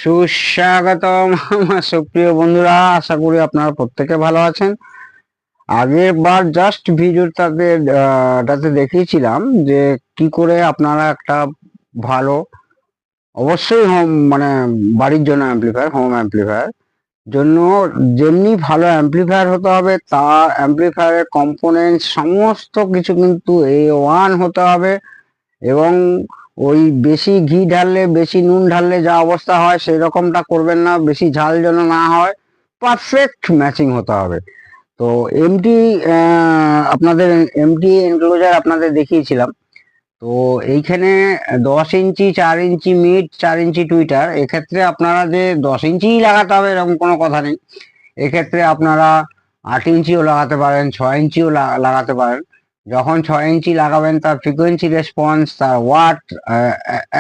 সুস্বাগতম আমার সুপ্রিয় বন্ধুরা, আশা করি আপনারা প্রত্যেকে ভালো আছেন। আগের বার জাস্ট ভিডিওটাতে দেখিয়েছিলাম যে কি করে আপনারা একটা ভালো, অবশ্যই হোম মানে বাড়ির জন্য অ্যাম্পলিফায়ার, হোম অ্যাম্পলিফায়ার জন্য যেমনি ভালো অ্যাম্পলিফায়ার হতে হবে, তার অ্যাম্পলিফায়ারের কম্পোনেন্ট সমস্ত কিছু কিন্তু A1 হতে হবে। এবং ওই বেশি ঘি ঢাললে, বেশি নুন ঢাললে যা অবস্থা হয় সেই রকমটা করবেন না, বেশি ঝাল যেন না হয়, পারফেক্ট ম্যাচিং হতে হবে। তো এমটি আপনাদের এমটি এনক্লোজার আপনাদের দেখিয়েছিলাম। তো এইখানে 10 ইঞ্চি, 4 ইঞ্চি মিড, 4 ইঞ্চি টুইটার, এক্ষেত্রে আপনারা যে 10 ইঞ্চিই লাগাতে হবে এরকম কোনো কথা নেই। এক্ষেত্রে আপনারা 8 ইঞ্চিও লাগাতে পারেন, 6 ইঞ্চিও লাগাতে পারেন। যখন 6 ইঞ্চি লাগাবেন তার ফ্রিকোয়েন্সি রেসপন্স, তার ওয়াট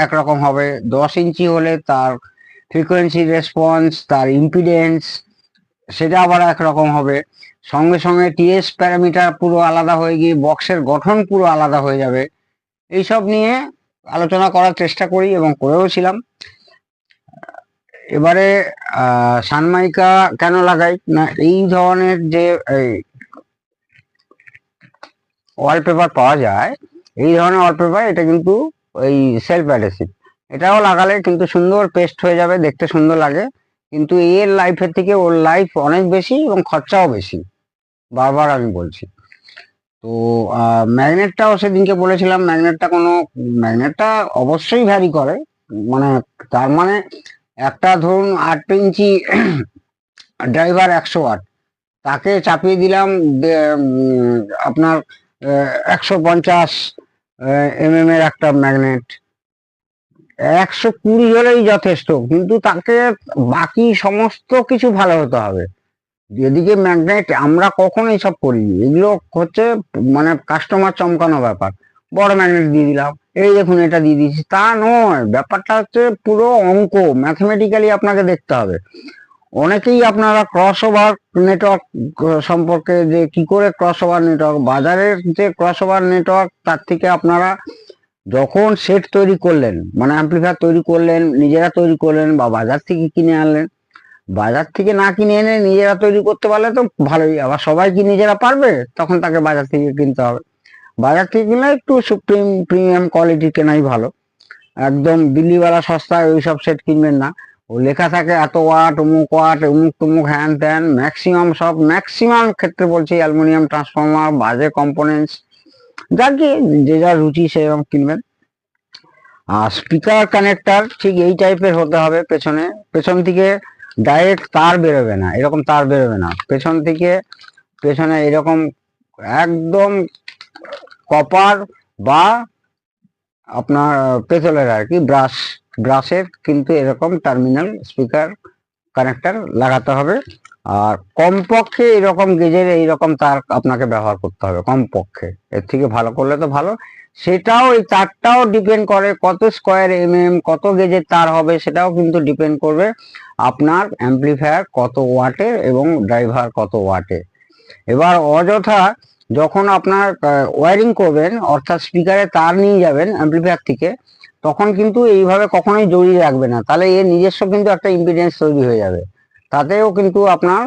একরকম হবে। 10 ইঞ্চি হলে তার ফ্রিকোয়েন্সি রেসপন্স, তার ইম্পিডেন্স সেটা আবার একরকম হবে। সঙ্গে সঙ্গে টিএস প্যারামিটার পুরো আলাদা হয়ে গিয়ে বক্সের গঠন পুরো আলাদা হয়ে যাবে। এইসব নিয়ে আলোচনা করার চেষ্টা করি এবং করেওছিলাম। এবারে সানমাইকা কেন লাগাই না, এই ধরনের যে ওয়ালপেপার পাওয়া যায়, এই ধরনের ওয়ালপেপার, এটা কিন্তু ওই সেলফ অ্যাডহেসিভ। এটাও লাগালে কিন্তু সুন্দর পেস্ট হয়ে যাবে, দেখতে সুন্দর লাগে, কিন্তু এর লাইফের থেকে ওর লাইফ অনেক বেশি এবং খরচাও বেশি, বারবার আমি বলছি। তো ম্যাগনেটটাও সেদিনকে বলেছিলাম, ম্যাগনেটটা অবশ্যই ভ্যারি করে। মানে তার মানে একটা ধরুন 8 ইঞ্চি ড্রাইভার 100 ওয়াট, তাকে চাপিয়ে দিলাম আপনার 150 এর একটা ম্যাগনেট, 120 হলেই যথেষ্ট, কিন্তু তাকে বাকি সমস্ত কিছু ভালো হতে হবে। এদিকে ম্যাগনেট আমরা কখনো এইসব করি, এগুলো হচ্ছে মানে কাস্টমার চমকানো ব্যাপার। বড় ম্যাগনেট দিয়ে দিলাম, এই দেখুন এটা দিয়ে দিচ্ছি, তা নয়। ব্যাপারটা হচ্ছে পুরো অঙ্ক, ম্যাথমেটিক্যালি আপনাকে দেখতে হবে। অনেকেই আপনারা ক্রস ওভার নেটওয়ার্ক সম্পর্কে, যে কি করে ক্রস ওভার নেটওয়ার্ক, বাজারের যে ক্রস ওভার নেটওয়ার্ক, তার থেকে আপনারা যখন সেট তৈরি করলেন, মানে অ্যাম্পলিফায়ার তৈরি করলেন, নিজেরা তৈরি করলেন বা বাজার থেকে কিনে আনলেন, বাজার থেকে না কিনে এনে নিজেরা তৈরি করতে পারলে তো ভালোই। আবার সবাই কি নিজেরা পারবে? তখন তাকে বাজার থেকে কিনতে হবে। বাজার থেকে কিনলে একটু প্রিমিয়াম কোয়ালিটি কেনাই ভালো। একদম দিল্লিওয়ালা সস্তায় ওইসব সেট কিনবেন না। ও লেখা থাকে এত ওয়াট, অমুক তমুক, হ্যান ত্যান, ম্যাক্সিমাম ক্ষেত্রে বলছি অ্যালুমিনিয়াম ট্রান্সফর্মার, বাজে কম্পোনেন্টস। যাকে যে যা রুচি সেরকম কিনবেন। আর স্পিকার কানেক্টর ঠিক এই টাইপের হতে হবে। পেছন থেকে ডাইরেক্ট তার বেরোবে না, এরকম তার বেরোবে না পেছনে এরকম একদম কপার বা আপনার পেতলের আর কি, ব্রাশের কিন্তু এরকম টার্মিনাল স্পিকার কানেক্টর লাগাতে হবে। আর কমপক্ষে এরকম গেজের এইরকম তার আপনাকে ব্যবহার করতে হবে কমপক্ষে। এর থেকে ভালো করলে তো ভালো। সেটাও, এই তারটাও ডিপেন্ড করে কত স্কোয়ার কত গেজের তার হবে, সেটাও কিন্তু ডিপেন্ড করবে আপনার অ্যাম্পলিফায়ার কত ওয়াটের এবং ড্রাইভার কত ওয়াটের। এবার অযথা যখন আপনার ওয়ারিং করবেন, অর্থাৎ স্পিকারে তার নিয়ে যাবেন অ্যাম্পলিফায়ার থেকে, তখন কিন্তু এইভাবে কখনোই জড়িয়ে রাখবে না, তাহলে এর নিজস্ব কিন্তু একটা ইম্পিডেন্স তৈরি হয়ে যাবে। তাতেও কিন্তু আপনার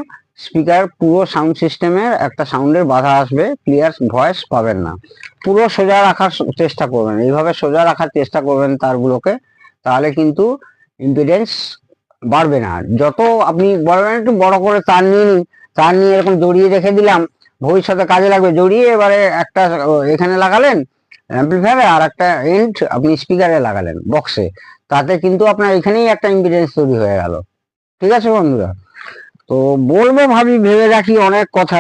স্পিকার পুরো সাউন্ড সিস্টেমের একটা সাউন্ডের বাধা আসবে, ক্লিয়ার ভয়েস পাবেন না। পুরো সোজা রাখার চেষ্টা করবেন, এইভাবে সোজা রাখার চেষ্টা করবেন তারগুলোকে, তাহলে কিন্তু ইম্পিডেন্স বাড়বে না। যত আপনি বলবেন একটু বড় করে তার নিয়ে নিন, তার নিয়ে এরকম জড়িয়ে রেখে দিলাম, ভবিষ্যতে কাজে লাগবে, জড়িয়ে এবারে একটা এখানে লাগালেন অ্যাম্পলিফায়ারে, আর একটা এন্ড আপনি স্পিকারে লাগালেন বক্সে, তাতে কিন্তু আপনার এখানেই একটা ইম্পিডেন্স তৈরি হয়ে গেল। ঠিক আছে বন্ধুরা? তো বলবো ভাবি, ভেবে রাখি অনেক কথা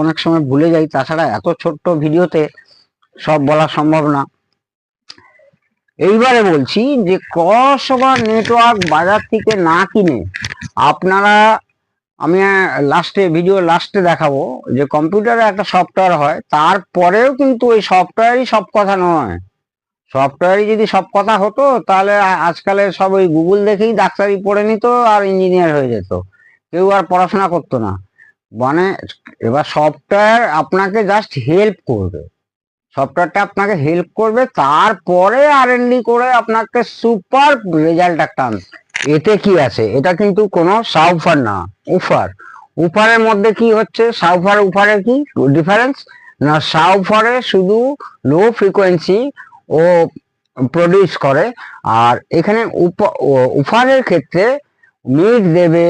অনেক সময় ভুলে যাই, তাছাড়া এত ছোট্ট ভিডিওতে সব বলা সম্ভব না। এইবারে বলছি যে ক্রস ওভার নেটওয়ার্ক বাজার থেকে না কিনে আপনারা, আমি ভিডিও লাস্টে দেখাবো যে কম্পিউটারে একটা সফটওয়্যার হয়, তারপরেও কিন্তু ওই সফটওয়্যারই সব কথা নয়। সফটওয়্যারই যদি সব কথা হতো, তাহলে আজকালে সব ওই গুগল দেখেই ডাক্তারি পড়ে নিত আর ইঞ্জিনিয়ার হয়ে যেত, কেউ আর পড়াশোনা করতো না। মানে এবার সফটওয়্যার আপনাকে জাস্ট হেল্প করবে, তারপরে R&D করে আপনাকে সুপার রেজাল্ট একটা আনবে। এতে কি আছে, এটা কিন্তু কোনো সাবউফার না, উফার। উফারের মধ্যে কি হচ্ছে, সাবউফার উফারে কি ডিফারেন্স না, সাবউফারে শুধু লো ফ্রিকোয়েন্সি ও প্রডিউস করে, আর এখানে উফারের ক্ষেত্রে মিড দেবে,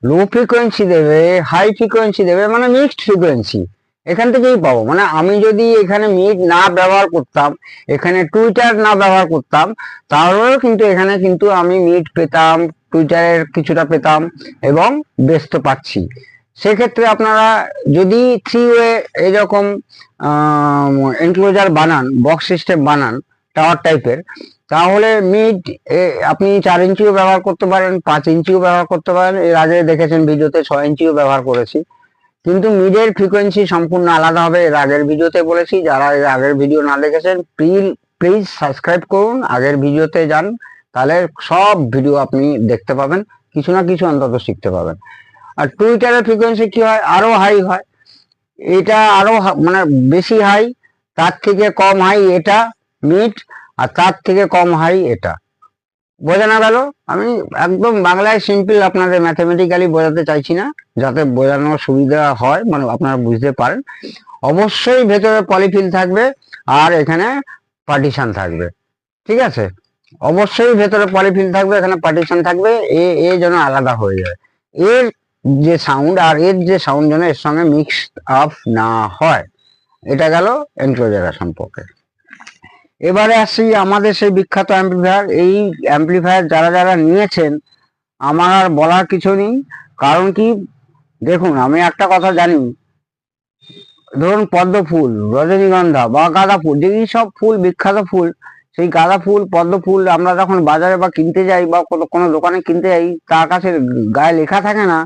লো ফ্রিকোয়েন্সি দেবে, হাই ফ্রিকোয়েন্সি দেবে, মানে মিক্সড ফ্রিকোয়েন্সি এখান থেকেই পাবো। মানে আমি যদি এখানে মিড না ব্যবহার করতাম, এখানে টুইটার না ব্যবহার করতাম, তাহলেও কিন্তু এখানে কিন্তু আমি মিড পেতাম, টুইটারের কিছুটা পেতাম এবং বেস তো পাচ্ছি। সেক্ষেত্রে আপনারা যদি থ্রি ওয়ে এরকম এনক্লোজার বানান, বক্স সিস্টেম বানান টাওয়ার টাইপের, তাহলে মিড আপনি 4 ইঞ্চিও ব্যবহার করতে পারেন, 5 ইঞ্চিও ব্যবহার করতে পারেন। এর আগে দেখেছেন ভিডিওতে 6 ইঞ্চিও ব্যবহার করেছি, কিন্তু মিডের ফ্রিকোয়েন্সি সম্পূর্ণ আলাদা হবে। এর আগের ভিডিওতে বলেছি, যারা এর আগের ভিডিও না দেখেছেন প্লিজ সাবস্ক্রাইব করুন, আগের ভিডিওতে যান, তাহলে সব ভিডিও আপনি দেখতে পাবেন, কিছু না কিছু অন্তত শিখতে পাবেন। আর টুইটারের ফ্রিকোয়েন্সি কি হয়, আরো হাই হয়, এটা আরো মানে বেশি হাই, তার থেকে কম হাই এটা মিড, আর তার থেকে কম হাই এটা। বোঝানো গেল? আমি একদম বাংলায় সিম্পল আপনাদের ম্যাথমেটিক্যালি বোঝাতে চাইছি না, যাতে বোঝানোর সুবিধা হয়, মানে আপনারা বুঝতে পারেন। অবশ্যই ভেতরে পলিফিল থাকবে আর এখানে পার্টিশন থাকবে, ঠিক আছে? অবশ্যই ভেতরে পলিফিল থাকবে, এখানে পার্টিশন থাকবে, এ যেন আলাদা হয়ে যায়। এর যে সাউন্ড আর এর যে সাউন্ড যেন এর সঙ্গে মিক্স আপ না হয়। এটা গেল এনক্লোজার সম্পর্কে। এবারে আসি আমাদের সেই বিখ্যাত অ্যাম্পলিফায়ার। এই অ্যাম্পলিফায়ার যারা যারা নিয়েছেন, আমার আর বলার কিছু নেই। কারণ কি, দেখুন আমি একটা কথা জানি, ধরুন পদ্ম ফুল, রজনীগন্ধা বা গাঁদা ফুল, যেই সব ফুল বিখ্যাত ফুল, সেই গাঁদা ফুল, পদ্ম ফুল আমরা যখন বাজারে বা কিনতে যাই বা কোনো দোকানে কিনতে যাই, তার কাছে গায়ে লেখা থাকে না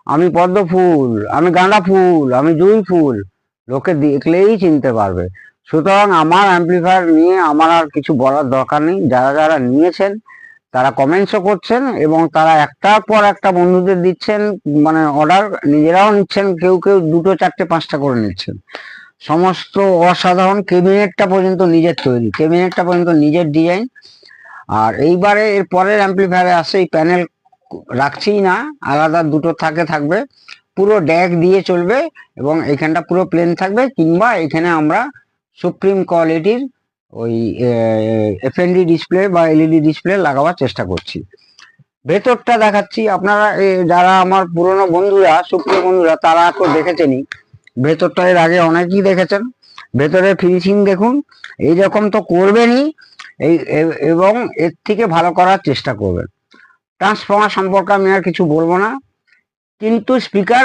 আমি পদ্ম ফুল, আমি গাঁদা ফুল, আমি জুঁই ফুল, লোকে দেখলেই চিনতে পারবে। সুতরাং আমার অ্যাম্পলিফায়ার নিয়ে আমার আর কিছু বলার দরকার নেই। যারা যারা নিয়েছেন তারা কমেন্টসও করছেন এবং তারা একটার পর একটা বন্ধুদের দিচ্ছেন, মানে অর্ডার নিজেরাও নিচ্ছেন, কেউ কেউ 2, 4, 5টা করে নিচ্ছেন। সমস্ত অসাধারণ, কেবিনেটটা পর্যন্ত নিজের তৈরি, কেবিনেটটা পর্যন্ত নিজের ডিজাইন। আর এইবারে এর পরের অ্যাম্পলিফায়ারে আসে এই প্যানেল রাখছি না, আলাদা দুটো থাকবে, পুরো ড্যাক দিয়ে চলবে এবং এখানটা পুরো প্লেন থাকবে, কিংবা এখানে আমরা সুপ্রিম কোয়ালিটির ওই এফএনডি ডিসপ্লে বা এলইডি ডিসপ্লে লাগাবার চেষ্টা করছি। ভেতরটা দেখাচ্ছি, আপনারা যারা আমার পুরনো বন্ধুরা, সুপ্রিয় বন্ধুরা, তারা তো দেখেছেনই ভেতরটা, এর আগে অনেকেই দেখেছেন। ভেতরে ফিনিশিং দেখুন, এইরকম তো করবেনই, এবং এর থেকে ভালো করার চেষ্টা করবেন। ট্রান্সফর্মার সম্পর্কে আমি আর কিছু বলবো না, কিন্তু স্পিকার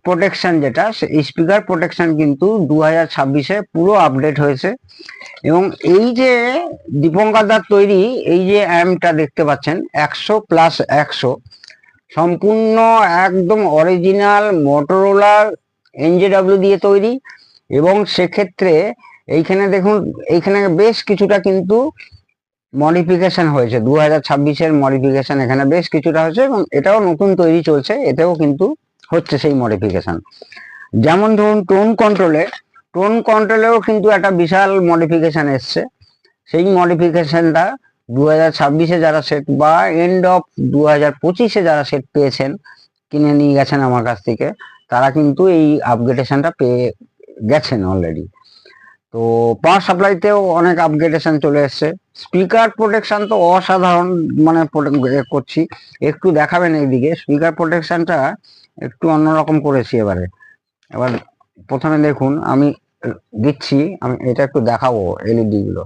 প্রোটেকশন যেটা, এই স্পিকার প্রোটেকশন কিন্তু 2026-এ পুরো আপডেট হয়েছে। এবং এই যে দীপঙ্কর দার তৈরি এই যে অ্যাম্পটা দেখতে পাচ্ছেন, 100+100 সম্পূর্ণ একদম অরিজিনাল মোটরোলা এনজেডব্লিউ দিয়ে তৈরি। এবং সেক্ষেত্রে এইখানে দেখুন, এইখানে বেশ কিছুটা কিন্তু মডিফিকেশন হয়েছে, 2026-এর মডিফিকেশন এখানে বেশ কিছুটা হয়েছে, এবং এটাও নতুন তৈরি চলছে, এতেও কিন্তু হচ্ছে সেই মডিফিকেশন। যেমন ধরুন টোন কন্ট্রোলেও কিন্তু একটা বিশাল মডিফিকেশন এসছে। সেই মডিফিকেশনটা 2026-এ যারা সেট বা এন্ড অফ 2025-এ যারা সেট পেয়েছেন, কিনে নিয়ে গেছেন আমার কাছ থেকে, তারা কিন্তু এই আপগ্রেডেশনটা পেয়ে গেছেন অলরেডি। তো পাওয়ার সাপ্লাইতেও অনেক আপগ্রেডেশন চলে এসছে। স্পিকার প্রোটেকশন তো অসাধারণ, মানে করছি, একটু দেখাবেন এইদিকে। স্পিকার প্রোটেকশনটা একটু অন্যরকম করেছি এবার প্রথমে দেখুন, আমি দিচ্ছি, আমি এটা একটু দেখাবো, এলইডি গুলো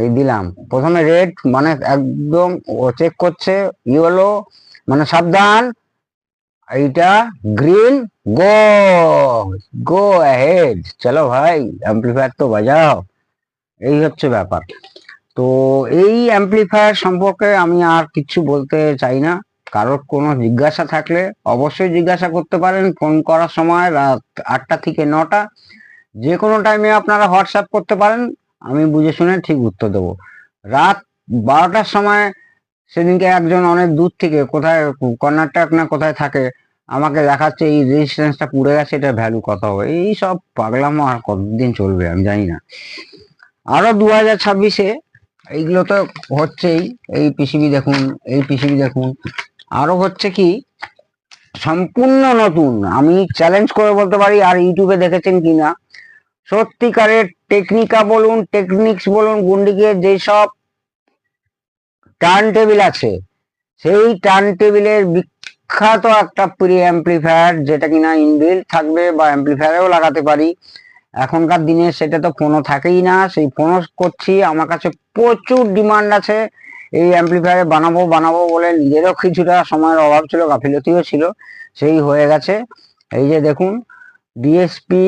এই দিলাম। প্রথমে রেড, মানে একদম ও চেক করছে, ইয়েলো মানে সাবধান, এইটা গ্রিন, গো গো অ্যাহেড, চলো ভাই অ্যাম্পলিফায়ার তো বাজাও। এই হচ্ছে ব্যাপার। তো এই অ্যাম্পলিফায়ার সম্পর্কে আমি আর কিছু বলতে চাই না। কারোর কোনো জিজ্ঞাসা থাকলে অবশ্যই জিজ্ঞাসা করতে পারেন, ফোন করার সময় রাত 8টা থেকে 9টা, যে কোনো টাইমে আপনারা হোয়াটসঅ্যাপ করতে পারেন, আমি বুঝে শুনে ঠিক উত্তর দেবো। রাত 12টার সময় সেদিনকে একজন অনেক দূর থেকে, কোথায় কর্ণাটক না কোথায় থাকে, আমাকে দেখাচ্ছে এই রেজিস্ট্যান্সটা পুড়ে গেছে, এটা ভ্যালু কত হবে। এই সব পাগলামো আর কতদিন চলবে আমি জানি না। আরো 2026-এ এইগুলো তো হচ্ছেই। এই পিসিবি দেখুন, এই পিসিবি দেখুন। আরো হচ্ছে কি, সম্পূর্ণ নতুন, আমি চ্যালেঞ্জ করে বলতে পারি, আর ইউটিউবে দেখেছেন কিনা, সত্যিকারের টেকনিকা বলুন, টেকনিক্স বলুন, গুন্ডিকের যেসব টার্ন টেবিল আছে, সেই টার্ন টেবিলের বিখ্যাত একটা প্রি অ্যাম্পলিফায়ার, যেটা কিনা ইনবিল্ট থাকবে বা অ্যাম্পলিফায়ারেও লাগাতে পারি। এখনকার দিনে সেটা তো ফোনও থাকেই না, সেই ফোনও করছি। আমার কাছে প্রচুর ডিমান্ড আছে এই অ্যাম্পলিফায়ারে, বানাবো বানাবো বলে নিজেরও কিছুটা সময়ের অভাব ছিল, গাফিলতিও ছিল, সেই হয়ে গেছে। এই যে দেখুন, ডিএসপি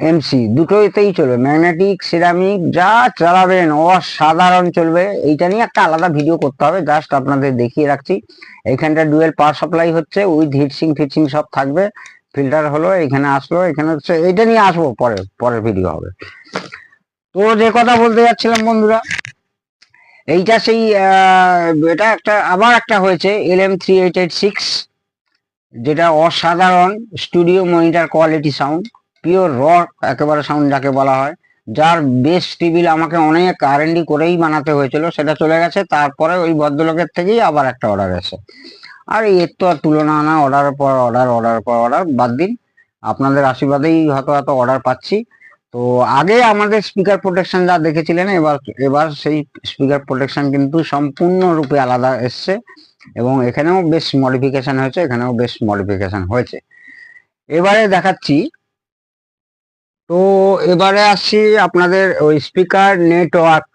এমসি দুটোতেই চলবে, ম্যাগনেটিক সিরামিক যা চালাবেন অসাধারণ চলবে। এইটা নিয়ে একটা আলাদা ভিডিও করতে হবে, জাস্ট আপনাদের দেখিয়ে রাখছি। এইখানটা ডুয়েল পাওয়ার সাপ্লাই হচ্ছে, উইথ হিটসিং ফিটসিং সব থাকবে, ফিল্টার হলো, এখানে আসলো, এখানে হচ্ছে, এইটা নিয়ে আসবো পরের ভিডিও হবে। তো যে কথা বলতে যাচ্ছিলাম বন্ধুরা, এইটা সেই এটা একটা আবার একটা হয়েছে LM3886, যেটা অসাধারণ studio monitor quality sound, pure র একেবারে সাউন্ড যাকে বলা হয়, যার বেস টেবিল আমাকে অনেক R&D করেই বানাতে হয়েছিল, সেটা চলে গেছে। তারপরে ওই ভদ্রলোকের থেকেই আবার একটা অর্ডার এসে, আর এর তো আর তুলনা না, অর্ডারের পর অর্ডার, অর্ডারের পর অর্ডার, বাদ দিন, আপনাদের আশীর্বাদেই হয়তো এত অর্ডার পাচ্ছি। তো আগে আমাদের স্পিকার প্রোটেকশন যা দেখেছিলেন, এবার এবার সেই স্পিকার প্রোটেকশন কিন্তু সম্পূর্ণরূপে আলাদা এসছে, এবং এখানেও বেশ মডিফিকেশন হয়েছে, এখানেও বেশ মডিফিকেশন হয়েছে। এবারে দেখাচ্ছি। তো এবারে আসছি আপনাদের ওই স্পিকার নেটওয়ার্ক।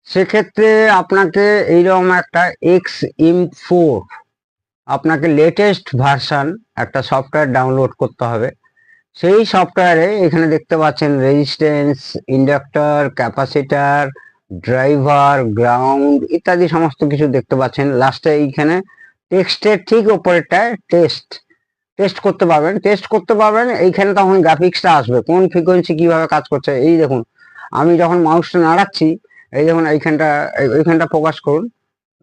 সেক্ষেত্রে আপনাকে এইরকম একটা X-IM4, আপনাকে লেটেস্ট ভার্সান একটা সফটওয়্যার ডাউনলোড করতে হবে। সেই সফটওয়্যারে এখানে দেখতে পাচ্ছেন resistance, inductor, capacitor, driver, ground ইত্যাদি সমস্ত কিছু দেখতে পাচ্ছেন। লাস্টে এইখানে টেক্সটের ঠিক ওপরেরটায় টেস্ট টেস্ট করতে পারবেন, টেস্ট করতে পারবেন। এইখানে তখন গ্রাফিক্সটা আসবে, কোন ফ্রিকোয়েন্সি কিভাবে কাজ করছে। এই দেখুন, আমি যখন মাউসটা নাড়াচ্ছি, এই দেখুন এইখানটা, এইখানটা ফোকাস করুন,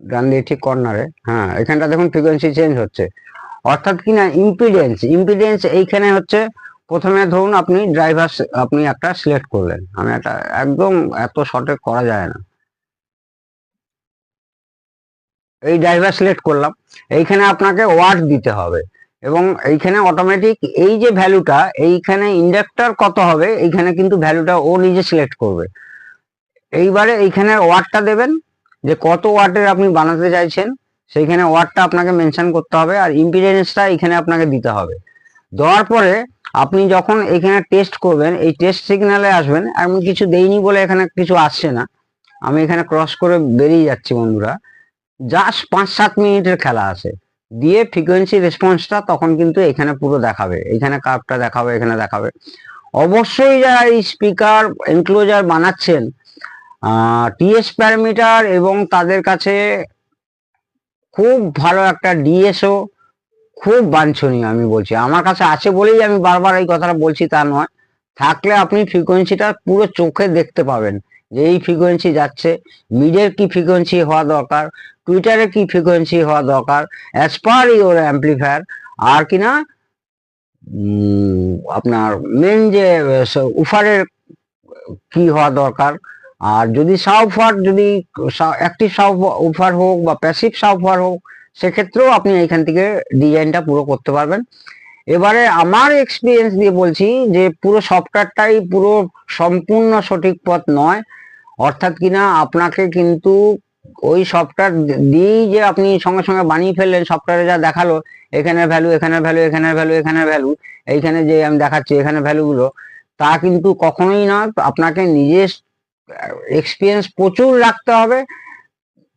ডান দিয়ে ঠিক কর্নারে, হ্যাঁ এখানটা দেখুন ফ্রিকোয়েন্সি চেঞ্জ হচ্ছে। অর্থাৎ কিনা ইম্পিডেন্স, ইম্পিডেন্স এইখানে হচ্ছে, প্রথমে ধরুন আপনি ড্রাইভার, আপনি একটা সিলেক্ট করলেন, আমি একটা একদম এত শর্টে করা যায় না, এই ড্রাইভার সিলেক্ট করলাম। এইখানে আপনাকে ওয়াট দিতে হবে, এবং এইখানে অটোমেটিক এই যে ভ্যালুটা, এইখানে ইন্ডাক্টর কত হবে, এইখানে কিন্তু ভ্যালুটা ও নিজে সিলেক্ট করবে। এইবারে এইখানে ওয়াটটা দেবেন, যে কত ওয়াটের আপনি বানাতে চাইছেন, সেইখানে ওয়াটটা আপনাকে মেনশন করতে হবে, আর ইম্পিডেন্সটা এখানে আপনাকে দিতে হবে। দেওয়ার পরে আপনি যখন এখানে টেস্ট করবেন, এই টেস্ট সিগন্যালে আসবেন। আমি কিছু দেইনি বলে এখানে কিছু আসছে না, আমি এখানে ক্রস করে বেরিয়ে যাচ্ছি বন্ধুরা। জাস্ট 5-7 মিনিটের খেলা আছে, দিয়ে ফ্রিকোয়েন্সি রেসপন্সটা তখন কিন্তু এখানে পুরো দেখাবে, এখানে কার্ভটা দেখাবে, এখানে দেখাবে। অবশ্যই যারা এই স্পিকার এনক্লোজার বানাচ্ছেন, টিএস প্যারামিটার এবং তাদের কাছে খুব ভালো একটা ডিএসও খুব বাঞ্ছনীয়, আমি বলছি, আমার কাছে আছে বলেই আমি বারবার এই কথাটা বলছি তা নয়। থাকলে আপনি ফ্রিকোয়েন্সিটা পুরো চোখে দেখতে পাবেন, যে এই ফ্রিকোয়েন্সি যাচ্ছে, মিডের কি ফ্রিকোয়েন্সি হওয়া দরকার, টুইটারে কি ফ্রিকোয়েন্সি হওয়া দরকার, অ্যাজ পার ইউর অ্যাম্পলিফায়ার, আর কিনা আপনার মেন যে উফারের কি হওয়া দরকার। আর যদি সাবউফার, যদি অ্যাক্টিভ সাবউফার হোক বা প্যাসিভ সাবউফার হোক, সেক্ষেত্রেও আপনি এইখান থেকে ডিজাইনটা পুরো করতে পারবেন। এবারে আমার এক্সপিরিয়েন্স দিয়ে বলছি যে পুরো সফটওয়্যারটাই পুরো সম্পূর্ণ সঠিক পথ নয়। অর্থাৎ কিনা আপনাকে কিন্তু ওই সফটওয়্যার দিয়েই যে আপনি সঙ্গে সঙ্গে বানিয়ে ফেললেন, সফটওয়্যারে যা দেখালো, এখানে ভ্যালু, এখানে ভ্যালু, এখানে ভ্যালু, এখানে ভ্যালু, এইখানে যে আমি দেখাচ্ছি এখানে ভ্যালুগুলো, তা কিন্তু কখনোই না। আপনাকে নিজের এক্সপিরিয়েন্স প্রচুর রাখতে হবে।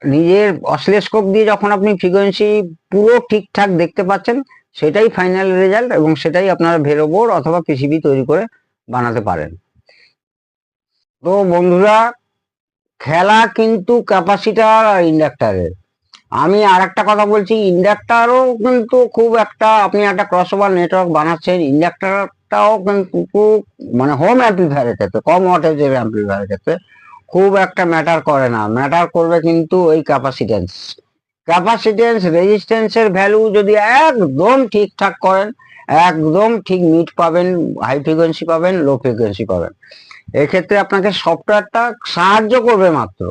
নিজের অসিলোস্কোপ দিয়ে যখন আপনি ফ্রিকোয়েন্সি পুরো ঠিকঠাক দেখতে পাচ্ছেন, সেটাই ফাইনাল রেজাল্ট, এবং সেটাই আপনারা ভেলো বোর্ড অথবা পিসিবি তৈরি করে বানাতে পারেন। তো বন্ধুরা, খেলা কিন্তু ক্যাপাসিটার আর ইন্ডাক্টরের। আমি আর একটা কথা বলছি, ইন্ডাক্টরও কিন্তু খুব একটা, আপনি একটা ক্রসওভার নেটওয়ার্ক বানাচ্ছেন, ইন্ডাক্টরটাও কিন্তু মানে হোম অ্যাম্পলিফায়ারের ক্ষেত্রে, কম ওয়াটেজের অ্যাম্পলিফায়ারের ক্ষেত্রে খুব একটা ম্যাটার করে না। ম্যাটার করবে কিন্তু ওই ক্যাপাসিটেন্স, রেজিস্ট্যান্সের ভ্যালু যদি একদম ঠিকঠাক করেন, একদম ঠিক মিট পাবেন, হাই ফ্রিকোয়েন্সি পাবেন, লো ফ্রিকোয়েন্সি পাবেন। এক্ষেত্রে আপনাকে সফটওয়্যারটা সাহায্য করবে মাত্র,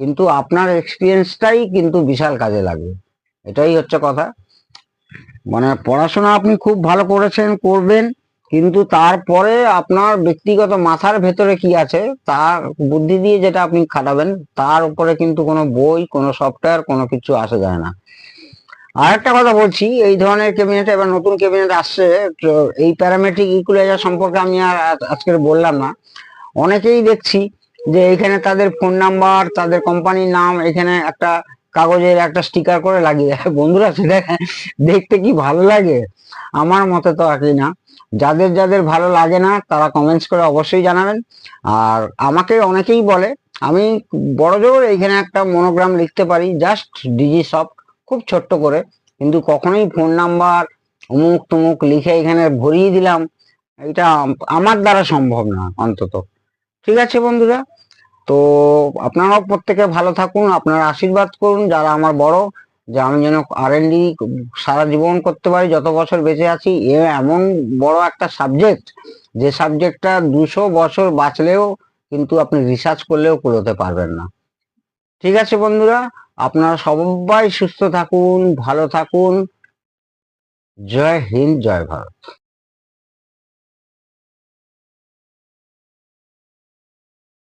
কিন্তু আপনার এক্সপিরিয়েন্সটাই কিন্তু বিশাল কাজে লাগবে। এটাই হচ্ছে কথা। মানে পড়াশোনা আপনি খুব ভালো করেছেন, করবেন, কিন্তু তারপরে আপনার ব্যক্তিগত মাথার ভেতরে কি আছে, তার বুদ্ধি দিয়ে যেটা আপনি খাটাবেন, তার উপরে কিন্তু কোনো বই, কোনো সফটওয়্যার, কোনো কিছু আসে যায় না। আর একটা কথা বলছি, এই ধরনের ক্যাবিনেট এবার নতুন ক্যাবিনেট আসছে, তো এই প্যারামেট্রিক ইকুয়ালাইজার সম্পর্কে আমি আর আজকে বললাম না। অনেকেই দেখছি যে এখানে তাদের ফোন নাম্বার, তাদের কোম্পানির নাম এখানে একটা কাগজের একটা স্টিকার করে লাগিয়ে দেয়। বন্ধুরা, সেটা দেখতে কি ভালো লাগে? আমার মতে তো একই না। যাদের যাদের ভালো লাগে না তারা কমেন্টস করে অবশ্যই জানাবেন। আর আমাকে অনেকেই বলে আমি বড় জোর এইখানে একটা মনোগ্রাম লিখতে পারি, জাস্ট ডিজি সফট, খুব ছোট্ট করে, কিন্তু কখনোই ফোন নাম্বার অমুক তমুক লিখে এখানে ভরিয়ে দিলাম, এটা আমার দ্বারা সম্ভব না অন্তত। ঠিক আছে বন্ধুরা, তো আপনারাও প্রত্যেকে ভালো থাকুন, আপনারা আশীর্বাদ করুন যারা আমার বড়, যে আমি যেন R&D সারা জীবন করতে পারি, যত বছর বেঁচে আছি। এমন বড় একটা সাবজেক্ট, যে সাবজেক্টটা 200 বছর বাঁচলেও কিন্তু আপনি রিসার্চ করলেও কুলোতে পারবেন না। ঠিক আছে বন্ধুরা, আপনারা সবাই সুস্থ থাকুন, ভালো থাকুন। জয় হিন্দ, জয় ভারত।